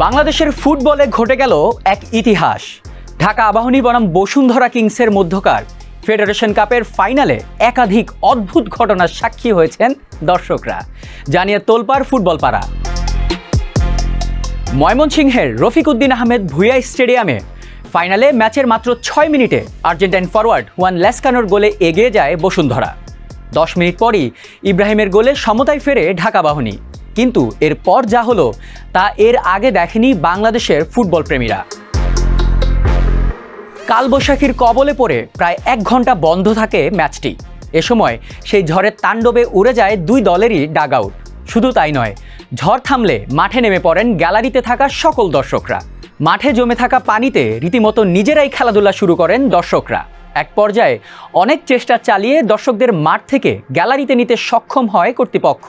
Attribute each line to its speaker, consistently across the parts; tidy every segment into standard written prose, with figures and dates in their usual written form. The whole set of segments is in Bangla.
Speaker 1: বাংলাদেশের ফুটবলে ঘটে গেল এক ইতিহাস। ঢাকা আবাহনী বনাম বসুন্ধরা কিংসের মধ্যকার ফেডারেশন কাপের ফাইনালে একাধিক অদ্ভুত ঘটনার সাক্ষী হয়েছেন দর্শকরা। জানিয়ে তোলপাড় ফুটবল পাড়া। ময়মনসিংহের রফিক উদ্দিন আহমেদ ভুঁইয়া স্টেডিয়ামে ফাইনালে ম্যাচের মাত্র 6 মিনিটে আর্জেন্টাইন ফরওয়ার্ড হুয়ান লেসকানোর গোলে এগিয়ে যায় বসুন্ধরা। 10 মিনিট পরই ইব্রাহিমের গোলে সমতায় ফেরে ঢাকা আবাহনী। কিন্তু এরপর যা হলো তা এর আগে দেখেনি বাংলাদেশের ফুটবল প্রেমীরা। কালবৈশাখীর কবলে পড়ে প্রায় 1 ঘন্টা বন্ধ থাকে ম্যাচটি। এ সময় সেই ঝড়ের তাণ্ডবে উড়ে যায় দুই দলেরই ডাগ আউট। শুধু তাই নয়, ঝড় থামলে মাঠে নেমে পড়েন গ্যালারিতে থাকা সকল দর্শকরা। মাঠে জমে থাকা পানিতে রীতিমতো নিজেরাই খেলাধুলা শুরু করেন দর্শকরা। এক পর্যায়ে অনেক চেষ্টা চালিয়ে দর্শকদের মাঠ থেকে গ্যালারিতে নিতে সক্ষম হয় কর্তৃপক্ষ।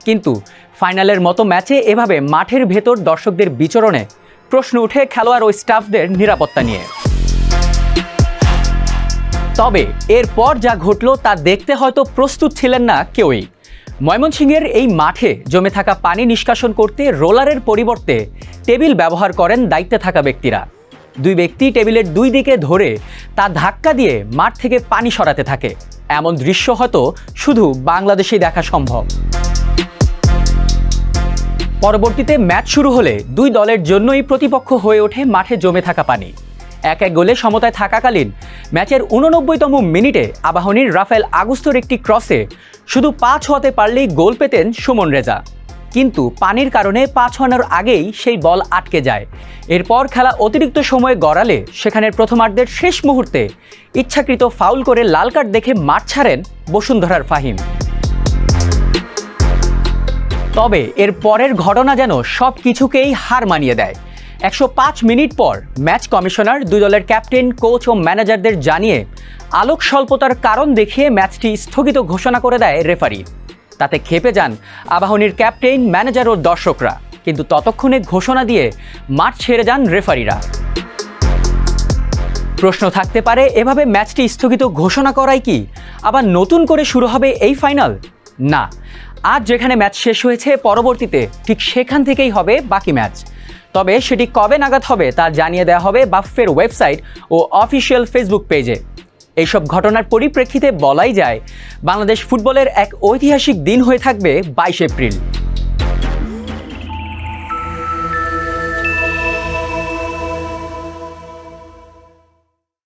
Speaker 1: কিন্তু ফাইনালের মতো ম্যাচে এভাবে মাঠের ভেতর দর্শকদের বিচরণে প্রশ্ন উঠে খেলোয়াড় ও স্টাফদের নিরাপত্তা নিয়ে। তবে এরপর যা ঘটল তা দেখতে হয়তো প্রস্তুত ছিলেন না কেউই। ময়মনসিংহের এই মাঠে জমে থাকা পানি নিষ্কাশন করতে রোলারের পরিবর্তে টেবিল ব্যবহার করেন দায়িত্বে থাকা ব্যক্তিরা। দুই ব্যক্তি টেবিলের দুই দিকে ধরে তা ধাক্কা দিয়ে মাঠ থেকে পানি সরাতে থাকে। এমন দৃশ্য হয়তো শুধু বাংলাদেশেই দেখা সম্ভব। পরবর্তীতে ম্যাচ শুরু হলে দুই দলের জন্যই প্রতিপক্ষ হয়ে ওঠে মাঠে জমে থাকা পানি। এক গোলে সমতায় থাকাকালীন ম্যাচের 89তম মিনিটে আবাহনীর রাফেল আগুস্তোর একটি ক্রসে শুধু পা ছোঁয়াতে পারলেই গোল পেতেন সুমন রেজা। কিন্তু পানির কারণে পা ছোঁয়ানোর আগেই সেই বল আটকে যায়। এরপর খেলা অতিরিক্ত সময় গড়ালে সেখানের প্রথমার্ধের শেষ মুহূর্তে ইচ্ছাকৃত ফাউল করে লাল কার্ড দেখে মাঠ ছাড়েন বসুন্ধরার ফাহিম। তবে এর পরের ঘটনা যেন সব কিছুকেই হার মানিয়ে দেয়। 105 মিনিট পর ম্যাচ কমিশনার দুই দলের ক্যাপ্টেন, কোচ ও ম্যানেজারদের জানিয়ে আলোক স্বল্পতার কারণ দেখিয়ে ম্যাচটি স্থগিত ঘোষণা করে দেয় রেফারি। তাতে ক্ষেপে যান আবাহনীর ক্যাপ্টেন, ম্যানেজার ও দর্শকরা। কিন্তু ততক্ষণে ঘোষণা দিয়ে মাঠ ছেড়ে যান রেফারিরা। প্রশ্ন থাকতে পারে, এভাবে ম্যাচটি স্থগিত ঘোষণা করাই কি আবার নতুন করে শুরু হবে এই ফাইনাল? না, আজ যেখানে ম্যাচ শেষ হয়েছে পরবর্তীতে ঠিক সেখান থেকেই হবে বাকি ম্যাচ। তবে সেটি কবে নাগাদ হবে তা জানিয়ে দেওয়া হবে বাফের ওয়েবসাইট ও অফিসিয়াল ফেসবুক পেজে। এইসব ঘটনার পরিপ্রেক্ষিতে বলাই যায় বাংলাদেশ ফুটবলের এক ঐতিহাসিক দিন হয়ে থাকবে 22 এপ্রিল।